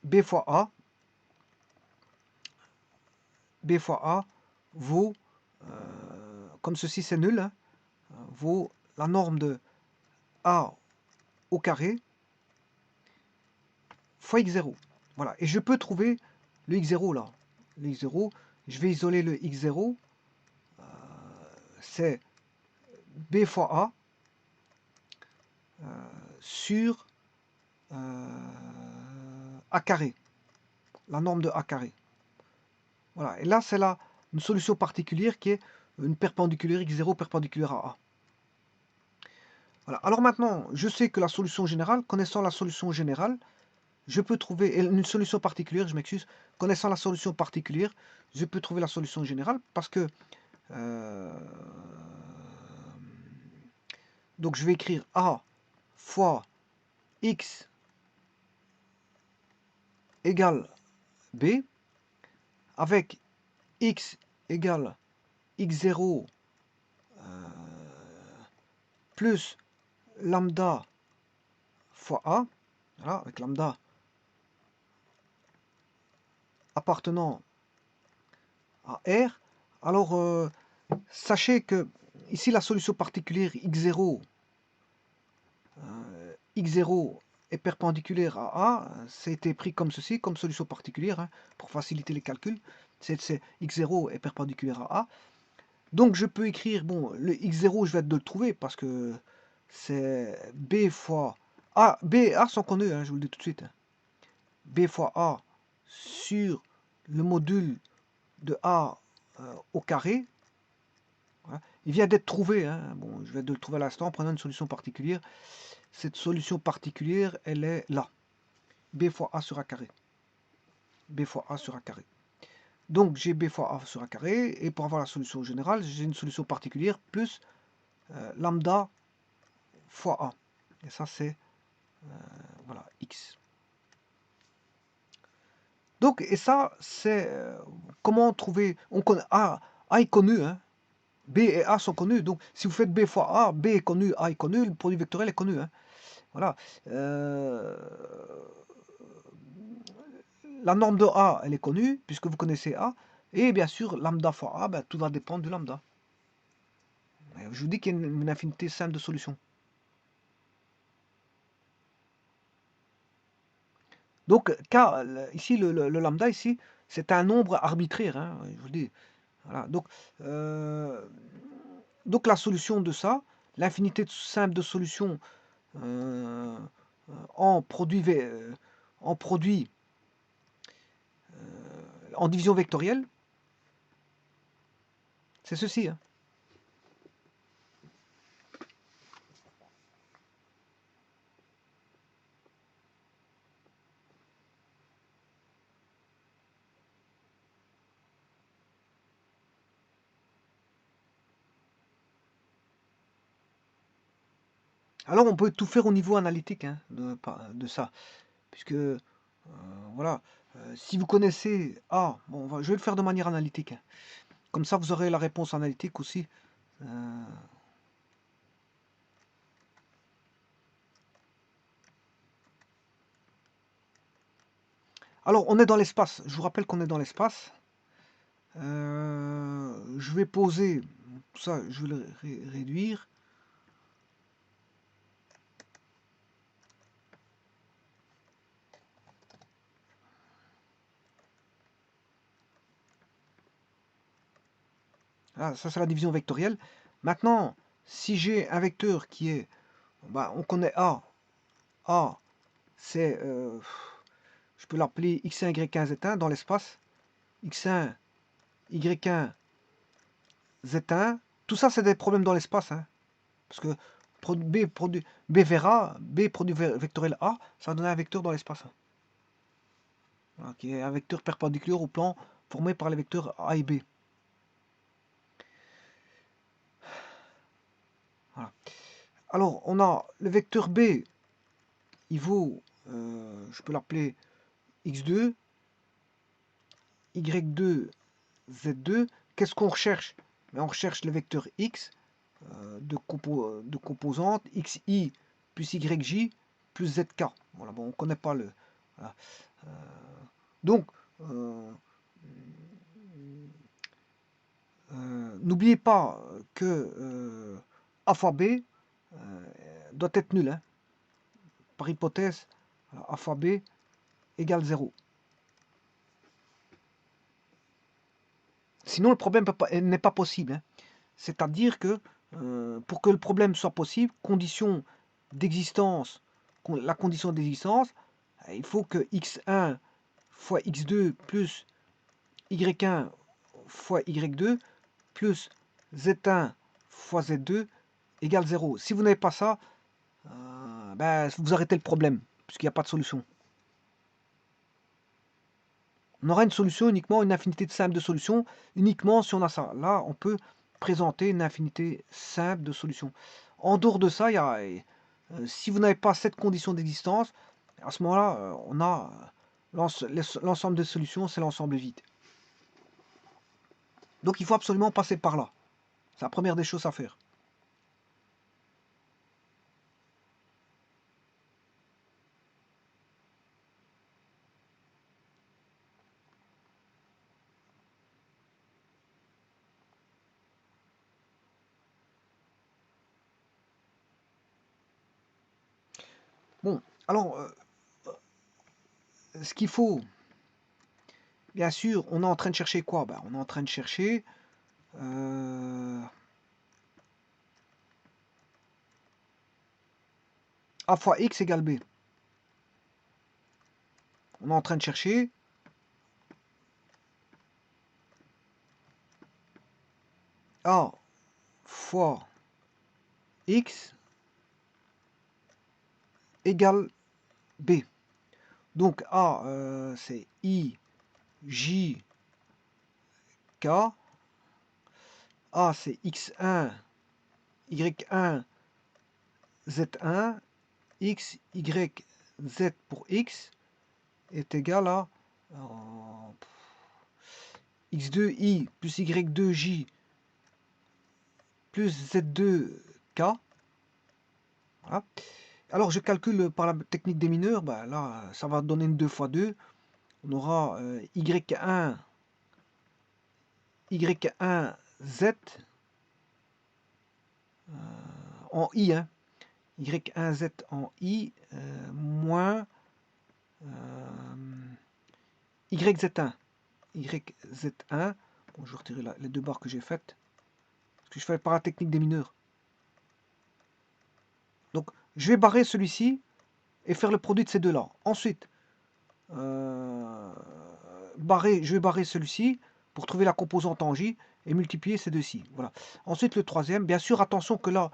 b fois A. B fois A vaut, comme ceci c'est nul, hein, vaut la norme de A au carré fois x0. Voilà, et je peux trouver le x0 là. Le x0, je vais isoler le x0, c'est b fois A sur A carré, la norme de A carré. Voilà, et là c'est là une solution particulière qui est une perpendiculaire x0 perpendiculaire à A. Voilà. Alors maintenant, je sais que la solution générale, connaissant la solution générale, je peux trouver une solution particulière, je m'excuse, connaissant la solution particulière, je peux trouver la solution générale parce que donc je vais écrire A fois x égale b avec x égale x0 plus lambda fois A, voilà, avec lambda appartenant à R. Alors, sachez que ici la solution particulière x0 est perpendiculaire à A, c'était pris comme ceci, comme solution particulière, hein, pour faciliter les calculs. C'est x0 est perpendiculaire à A. Donc je peux écrire, bon, le x0, je vais de le trouver parce que c'est b fois A. B et A sont connus, hein, je vous le dis tout de suite. B fois A sur le module de A au carré. Voilà. Il vient d'être trouvé, hein. Bon, je vais de le trouver à l'instant en prenant une solution particulière. Cette solution particulière, elle est là. B fois A sur A carré. B fois A sur A carré. Donc j'ai B fois A sur A carré, et pour avoir la solution générale, j'ai une solution particulière plus lambda fois A. Et ça c'est voilà, X. Donc, et ça, c'est comment trouver. On connaît A est connu, hein. B et A sont connus. Donc, si vous faites B fois A, B est connu, A est connu, le produit vectoriel est connu, hein. Voilà. La norme de A, elle est connue, puisque vous connaissez A. Et bien sûr, lambda fois A, ben, tout va dépendre du lambda. Je vous dis qu'il y a une infinité simple de solutions. Donc, ici, le lambda, ici, c'est un nombre arbitraire, hein, je vous dis. Voilà. Donc la solution de ça, l'infinité simple de solutions en produit, en division vectorielle, c'est ceci, hein. Alors on peut tout faire au niveau analytique, hein, de ça, puisque voilà, si vous connaissez A, bon, je vais le faire de manière analytique, hein. Comme ça vous aurez la réponse analytique aussi. Alors on est dans l'espace, je vous rappelle qu'on est dans l'espace. Je vais poser, ça je vais le réduire. Ah, ça c'est la division vectorielle. Maintenant, si j'ai un vecteur qui est, bah, on connaît A c'est, je peux l'appeler x1, y1, z1 dans l'espace. x1, y1, z1. Tout ça, c'est des problèmes dans l'espace, hein, parce que B vers A, B produit vectoriel A, ça va donner un vecteur dans l'espace, hein. Voilà, qui est un vecteur perpendiculaire au plan formé par les vecteurs A et B. Voilà. Alors, on a le vecteur B, il vaut, je peux l'appeler x2, y2, z2. Qu'est-ce qu'on recherche? On recherche le vecteur x de composantes xi plus yj plus zk. Voilà, bon, on ne connaît pas le... Voilà. Donc, n'oubliez pas que a fois b doit être nul, hein. Par hypothèse, a fois b égale 0. Sinon, le problème n'est pas possible, hein. C'est-à-dire que pour que le problème soit possible, condition d'existence, la condition d'existence, il faut que x1 fois x2 plus y1 fois y2 plus z1 fois z2 égale 0. Si vous n'avez pas ça, ben, vous arrêtez le problème, puisqu'il n'y a pas de solution. On aura une solution uniquement, une infinité de simple de solutions, uniquement si on a ça. Là, on peut présenter une infinité simple de solutions. En dehors de ça, si vous n'avez pas cette condition d'existence, à ce moment-là, on a l'ensemble des solutions, c'est l'ensemble vide. Donc il faut absolument passer par là. C'est la première des choses à faire. Bon, alors, ce qu'il faut, bien sûr, on est en train de chercher quoi? Ben, on est en train de chercher a fois x égale b. On est en train de chercher a fois x égale b. Donc A, c'est I, J, K. A, c'est X1, Y1, Z1. X, Y, Z pour X est égal à X2I plus Y2J plus Z2K. Voilà. Alors je calcule par la technique des mineurs, ben là ça va donner une 2 fois 2. On aura Y1, Y1Z en I, hein. Y1Z en I moins YZ1. YZ1. Bon, je vais retirer les deux barres que j'ai faites. Parce que je fais par la technique des mineurs. Donc je vais barrer celui-ci et faire le produit de ces deux-là. Ensuite, je vais barrer celui-ci pour trouver la composante en J et multiplier ces deux-ci. Voilà. Ensuite, le troisième, bien sûr, attention que là,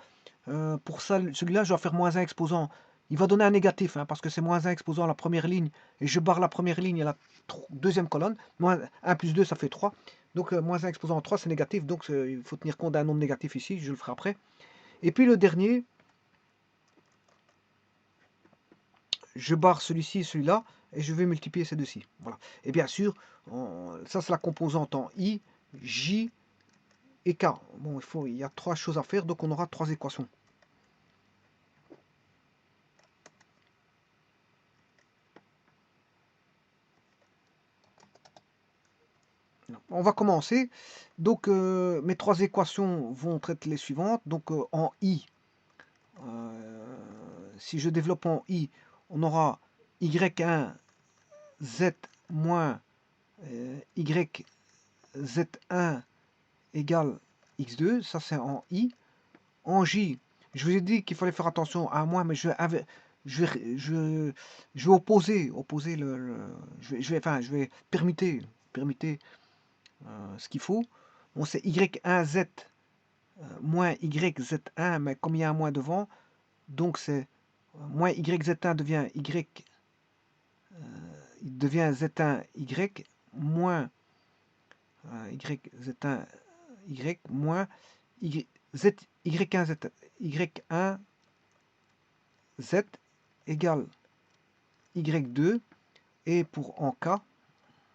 pour ça, celui-là, je dois faire moins 1 exposant. Il va donner un négatif, hein, parce que c'est moins 1 exposant la première ligne, et je barre la première ligne et la deuxième colonne. Moins 1 plus 2, ça fait 3. Donc, moins 1 exposant 3, c'est négatif, donc il faut tenir compte d'un nombre négatif ici, je le ferai après. Et puis le dernier, je barre celui-ci et celui-là, et je vais multiplier ces deux-ci. Voilà. Et bien sûr, ça c'est la composante en I, J et K. Bon, il y a 3 choses à faire, donc on aura 3 équations. On va commencer. Donc mes 3 équations vont être les suivantes. Donc en I, si je développe en I, on aura Y1 Z moins YZ1 égale X2. Ça c'est en I. En J, je vous ai dit qu'il fallait faire attention à un moins, mais je vais opposer enfin, je vais permuter ce qu'il faut. Bon, c'est Y1Z moins YZ1, mais comme il y a un moins devant, donc c'est moins YZ1 devient Y, il devient Z1Y moins YZ1 Y moins Z Y1Z Y1 Z égale Y2, et pour en K,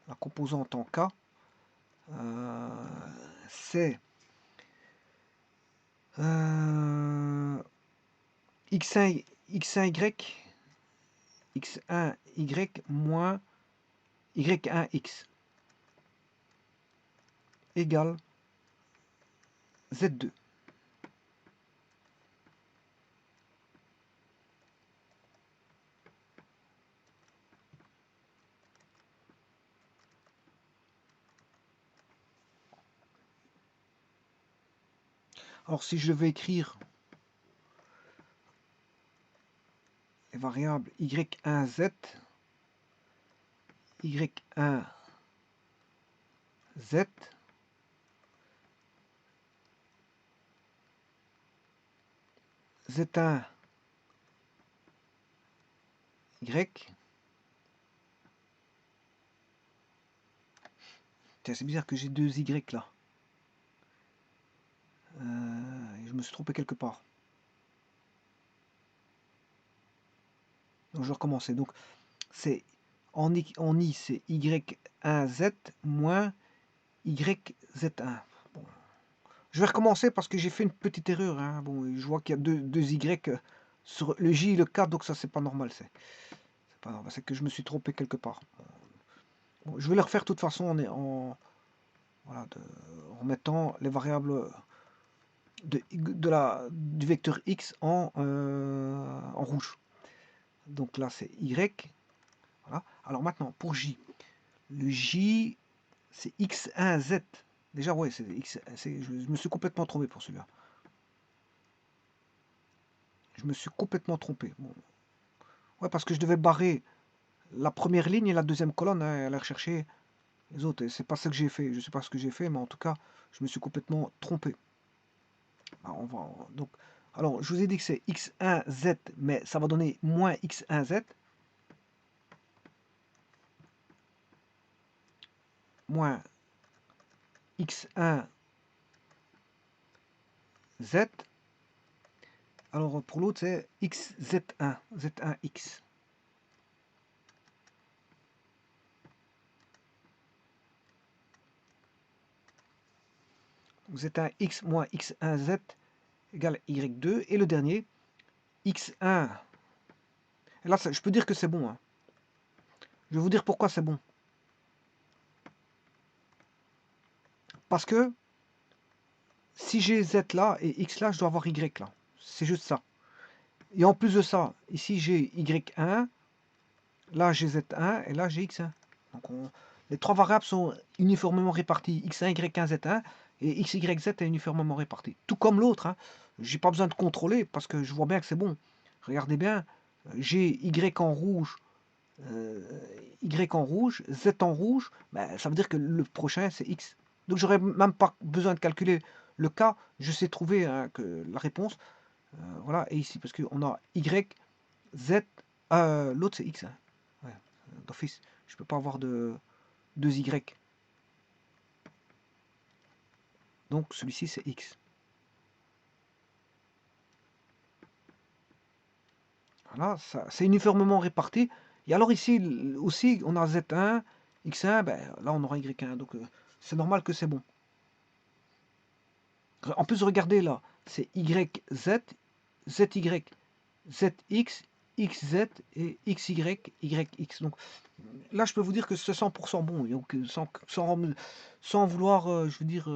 la composante en K, c'est X1Y X1Y moins Y1X égale Z2. Alors si je vais écrire les variables Y1Z, Y1Z, Z1Y, c'est bizarre que j'ai deux Y là. Je me suis trompé quelque part. Donc je vais recommencer. Donc c'est en I c'est Y1Z moins YZ1. Bon. Je vais recommencer parce que j'ai fait une petite erreur. Hein. Bon, je vois qu'il y a deux Y sur le J et le K, donc ça c'est pas normal. C'est pas normal. C'est que je me suis trompé quelque part. Bon, je vais le refaire de toute façon voilà, en mettant les variables du vecteur X en rouge. Donc là c'est Y. Voilà. Alors maintenant pour J. Le J c'est X1Z. Déjà ouais, c'est X. Je me suis complètement trompé pour celui-là. Je me suis complètement trompé. Bon. Ouais, parce que je devais barrer la première ligne et la deuxième colonne, hein, aller rechercher les autres. Et c'est pas ça que j'ai fait. Je sais pas ce que j'ai fait, mais en tout cas, je me suis complètement trompé. Alors, donc, alors, je vous ai dit que c'est X1Z, mais ça va donner moins X1Z. Moins X1Z. Alors, pour l'autre, c'est XZ1, Z1X. Z1X moins X1Z égale Y2. Et le dernier, X1. Et là, je peux dire que c'est bon. Hein. Je vais vous dire pourquoi c'est bon. Parce que si j'ai Z là et X là, je dois avoir Y là. C'est juste ça. Et en plus de ça, ici j'ai Y1, là j'ai Z1 et là j'ai X1. Donc les trois variables sont uniformément réparties. X1, Y1, Z1 et X, Y, Z est uniformément réparti. Tout comme l'autre. Hein. J'ai pas besoin de contrôler parce que je vois bien que c'est bon. Regardez bien, j'ai Y en rouge, Y en rouge, Z en rouge. Ben, ça veut dire que le prochain c'est X. Donc j'aurais même pas besoin de calculer le cas. Je sais trouver hein, que la réponse. Voilà, et ici, parce qu'on a Y, Z, l'autre c'est X. Hein. Ouais, d'office, je peux pas avoir deux Y. Donc celui-ci c'est X. Voilà, c'est uniformément réparti. Et alors ici aussi, on a Z1, X1, ben, là on aura Y1. Donc c'est normal que c'est bon. En plus, regardez là, c'est YZ, ZY, ZX, XZ et XY, YX. Donc là, je peux vous dire que c'est 100% bon. Donc, sans vouloir, je veux dire,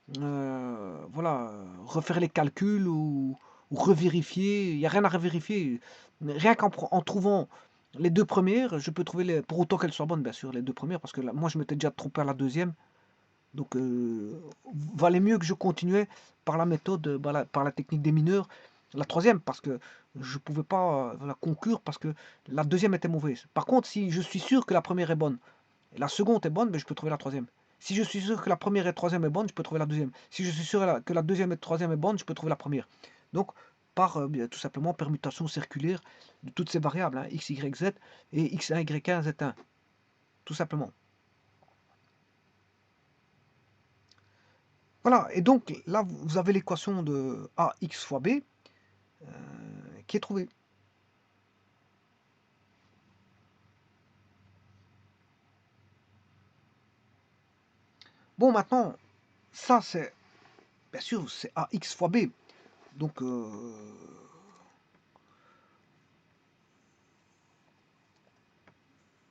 voilà, refaire les calculs ou revérifier. Il n'y a rien à revérifier. Rien qu'en trouvant les deux premières, je peux trouver, pour autant qu'elles soient bonnes, bien sûr, les deux premières, parce que là, moi, je m'étais déjà trompé à la deuxième. Donc, valait mieux que je continuais par la méthode, par la technique des mineurs, La troisième, parce que je pouvais pas la conclure parce que la deuxième était mauvaise. Par contre, si je suis sûr que la première est bonne et la seconde est bonne, ben, je peux trouver la troisième. Si je suis sûr que la première et la troisième est bonne, je peux trouver la deuxième. Si je suis sûr que la deuxième et la troisième est bonne, je peux trouver la première. Donc, par tout simplement permutation circulaire de toutes ces variables, hein, x, y, z et x1, y1, z1. Tout simplement. Voilà, et donc là, vous avez l'équation de ax fois b qui est trouvée. Bon, maintenant, ça c'est, bien sûr, c'est ax fois b. Donc,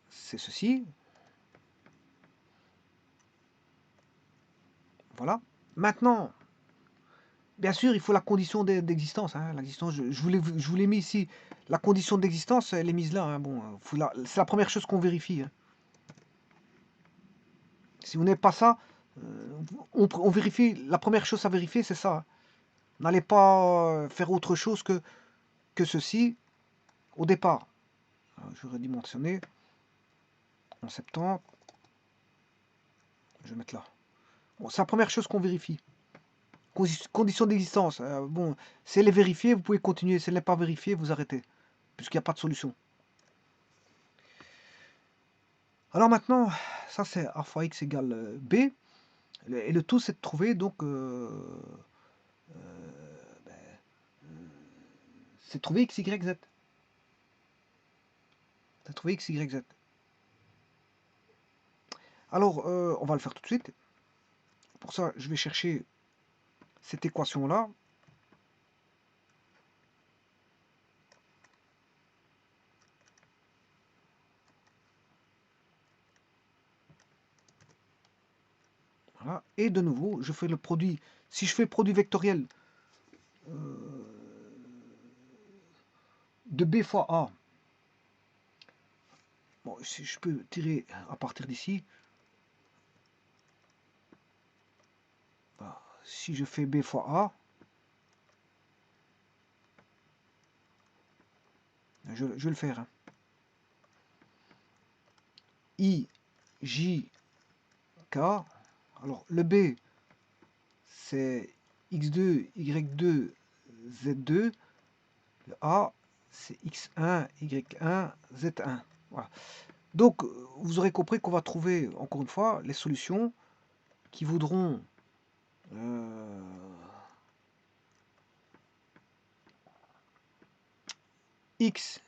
c'est ceci. Voilà. Maintenant, bien sûr, il faut la condition d'existence. Hein, l'existence, je vous l'ai mis ici. La condition d'existence, elle est mise là. Hein, bon, c'est la première chose qu'on vérifie. Hein. Si vous n'avez pas ça, on vérifie. La première chose à vérifier, c'est ça. Hein. N'allez pas faire autre chose que ceci au départ. J'aurais dû mentionner en 70. Je vais mettre là. Bon, c'est la première chose qu'on vérifie. Condition d'existence. Bon, si elle est vérifiée, vous pouvez continuer. Si elle n'est pas vérifiée, vous arrêtez. Puisqu'il n'y a pas de solution. Alors maintenant, ça c'est a fois x égale b. Et le tout c'est de trouver donc c'est de trouver x, y, z. C'est de trouver x, y, z. Alors on va le faire tout de suite. Pour ça, je vais chercher cette équation là. Voilà. Et de nouveau, je fais le produit. Si je fais le produit vectoriel de b fois a, bon, si je peux tirer à partir d'ici. Voilà. Si je fais b fois a, je vais le faire. Hein. I, J, K. Alors le B, c'est x2, y2, z2. Le A, c'est x1, y1, z1. Voilà. Donc, vous aurez compris qu'on va trouver, encore une fois, les solutions qui voudront x,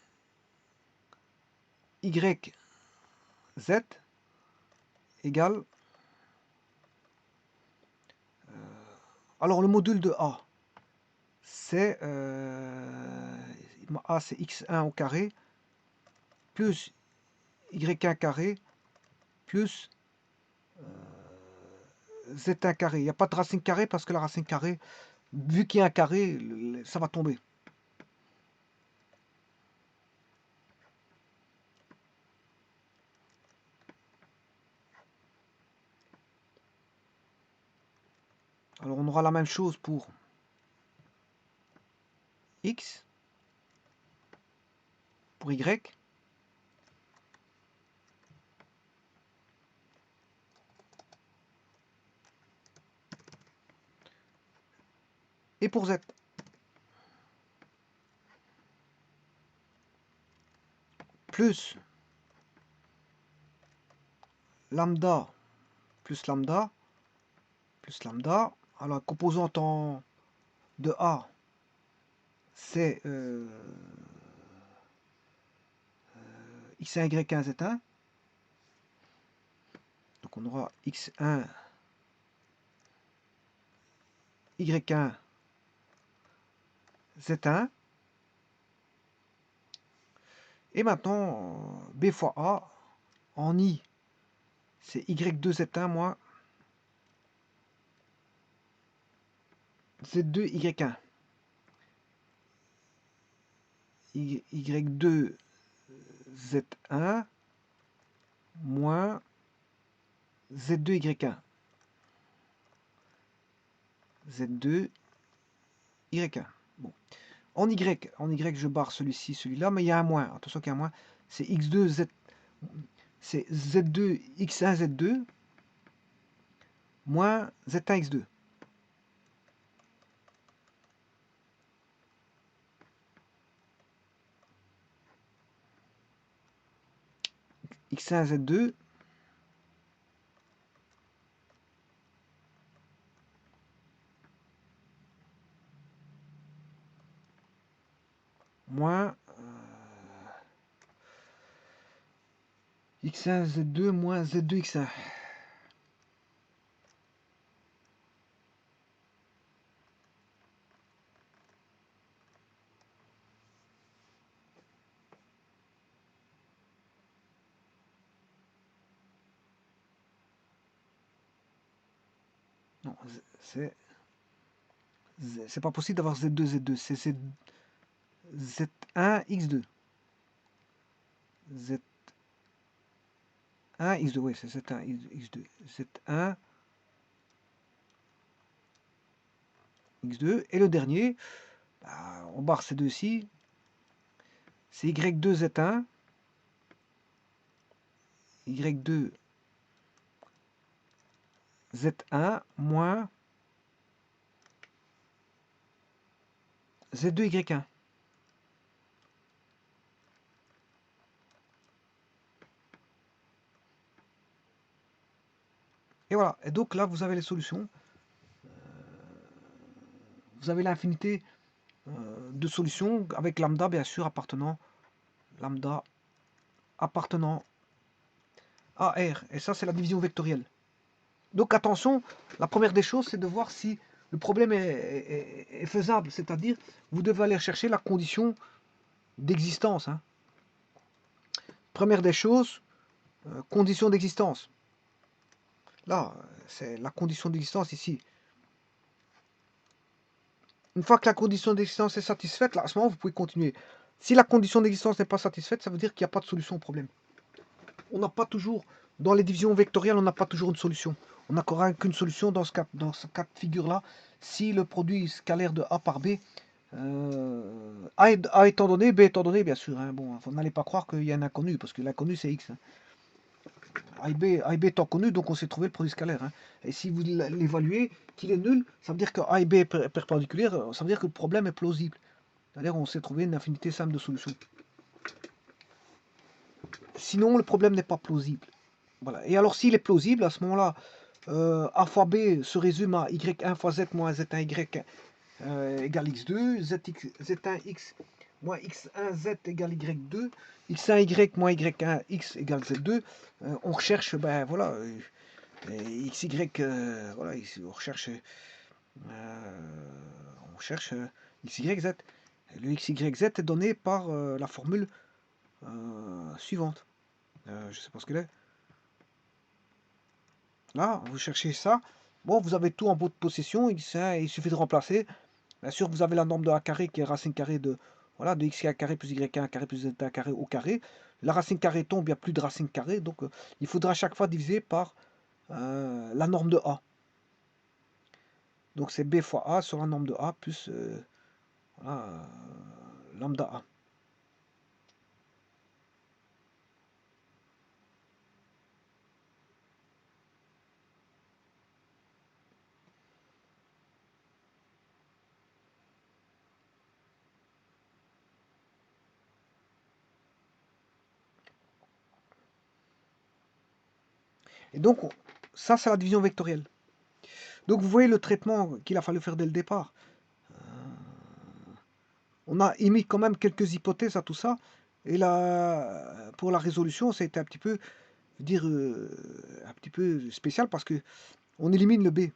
y, z égale... alors, le module de A, c'est A, c'est x1 au carré, plus y1 carré, plus z1 carré. Il n'y a pas de racine carrée parce que la racine carrée, vu qu'il y a un carré, ça va tomber. Alors on aura la même chose pour x, pour y, et pour z. Plus lambda, plus lambda, plus lambda. Alors la composante de A, c'est x1, y1, z1. Donc on aura x1, y1, z1. Et maintenant, b fois a, en i, c'est y2, z1 moins z2, y1. y2, z1 moins z2, y1. z2, y1. Bon. En Y, je barre celui-ci, celui-là, mais il y a un moins. Attention qu'il y a un moins. C'est X2, Z... C'est Z2, X1, Z2, moins Z1, X2. X1, Z2, moins X1, Z2, moins Z2, X1. Non, c'est pas possible d'avoir Z2, Z2. C'est Z1, X2. Z1, X2, oui, c'est Z1, X2. Z1, X2. Et le dernier, bah, on barre ces deux-ci. C'est Y2, Z1. Y2, Z1, moins Z2, Y1. Et voilà. Et donc là, vous avez les solutions. Vous avez l'infinité de solutions avec lambda, bien sûr, lambda appartenant à R. Et ça, c'est la division vectorielle. Donc attention, la première des choses, c'est de voir si le problème est faisable. C'est-à-dire, vous devez aller chercher la condition d'existence. Hein. Première des choses, condition d'existence. Là, c'est la condition d'existence ici. Une fois que la condition d'existence est satisfaite, là, à ce moment, vous pouvez continuer. Si la condition d'existence n'est pas satisfaite, ça veut dire qu'il n'y a pas de solution au problème. On n'a pas toujours, dans les divisions vectorielles, on n'a pas toujours une solution. On n'a qu'une solution dans ce cas de figure-là, si le produit scalaire de A par B, A étant donné, B étant donné, bien sûr. Hein, bon, vous n'allez pas croire qu'il y a un inconnu, parce que l'inconnu, c'est X. Hein. A et B étant connu, donc on s'est trouvé le produit scalaire. Hein. Et si vous l'évaluez, qu'il est nul, ça veut dire que A et B est perpendiculaire, ça veut dire que le problème est plausible. C'est-à-dire qu'on s'est trouvé une infinité simple de solutions. Sinon, le problème n'est pas plausible. Voilà. Et alors, s'il est plausible, à ce moment-là, A fois B se résume à Y1 fois Z moins Z1Y égale X2, Z1X moins X1Z égale Y2, X1Y moins Y1X égale Z2. On recherche, ben voilà, XY, voilà, on recherche, XYZ. Le XYZ est donné par la formule suivante. Je ne sais pas ce qu'elle est. Là, vous cherchez ça. Bon, vous avez tout en bout de possession. Il suffit de remplacer. Bien sûr, vous avez la norme de A carré qui est racine carrée de, voilà, de x carré plus y1 carré plus z carré au carré. La racine carrée tombe, il n'y a plus de racine carrée. Donc, il faudra à chaque fois diviser par la norme de A. Donc, c'est B fois A sur la norme de A plus voilà, lambda A. Et donc, ça, c'est la division vectorielle. Donc, vous voyez le traitement qu'il a fallu faire dès le départ. On a émis quand même quelques hypothèses à tout ça. Et là, pour la résolution, ça a été un petit peu, un petit peu spécial parce que on élimine le B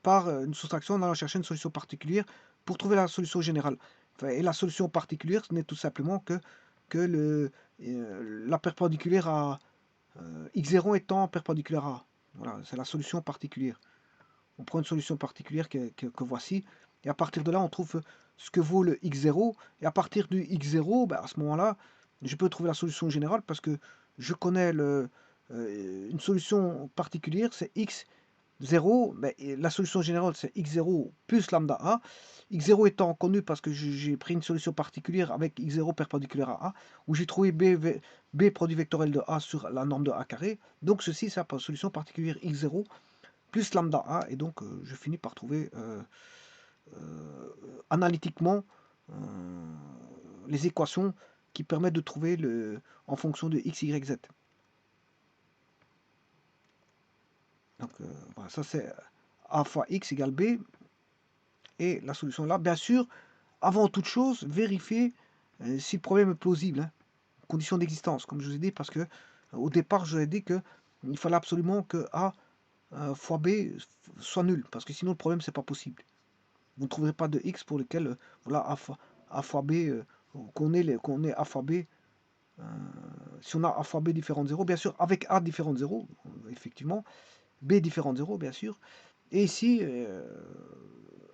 par une soustraction en allant chercher une solution particulière pour trouver la solution générale. Enfin, et la solution particulière, ce n'est tout simplement que la perpendiculaire à x0 étant perpendiculaire à A. Voilà, c'est la solution particulière. On prend une solution particulière que voici, et à partir de là, on trouve ce que vaut le x0, et à partir du x0, ben, à ce moment-là, je peux trouver la solution générale parce que je connais une solution particulière, c'est x 0, mais la solution générale, c'est x0 plus lambda a. x0 étant connu parce que j'ai pris une solution particulière avec x0 perpendiculaire à a, où j'ai trouvé b produit vectoriel de a sur la norme de a carré. Donc ceci, c'est la solution particulière x0 plus lambda a, et donc je finis par trouver analytiquement les équations qui permettent de trouver en fonction de x, y, z. Donc voilà, ça c'est a fois x égale b, et la solution là. Bien sûr, avant toute chose, vérifier si le problème est plausible, hein, condition d'existence, comme je vous ai dit, parce que au départ, je vous ai dit que il fallait absolument que a fois b soit nul, parce que sinon le problème c'est pas possible. Vous ne trouverez pas de x pour lequel voilà a fois b qu'on ait a fois b. Si on a a fois b différent de 0, bien sûr, avec a différent de 0, effectivement, b différent de 0, bien sûr. Et ici,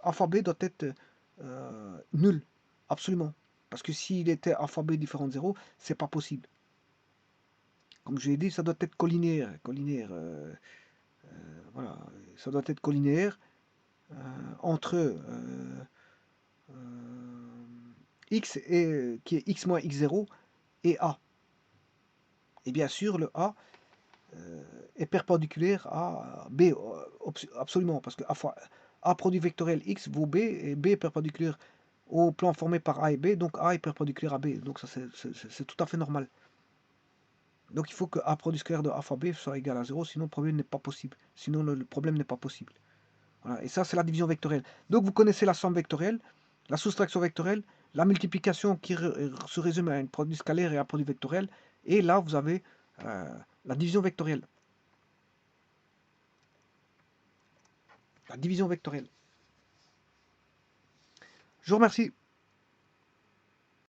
a fois b doit être nul, absolument. Parce que s'il était a fois b différent de 0, c'est pas possible. Comme je l'ai dit, ça doit être collinéaire. Voilà, ça doit être collinéaire entre x qui est x moins x0 et a. Et bien sûr, le a est perpendiculaire à b, absolument, parce que a produit vectoriel x vaut b, et b est perpendiculaire au plan formé par a et b, donc a est perpendiculaire à b, donc ça c'est tout à fait normal. Donc il faut que a produit square de a fois b soit égal à 0, sinon le problème n'est pas possible. Sinon le problème n'est pas possible. Voilà. Et ça c'est la division vectorielle. Donc vous connaissez la somme vectorielle, la soustraction vectorielle, la multiplication qui se résume à un produit scalaire et un produit vectoriel, et là vous avez la division vectorielle. La division vectorielle. Je vous remercie.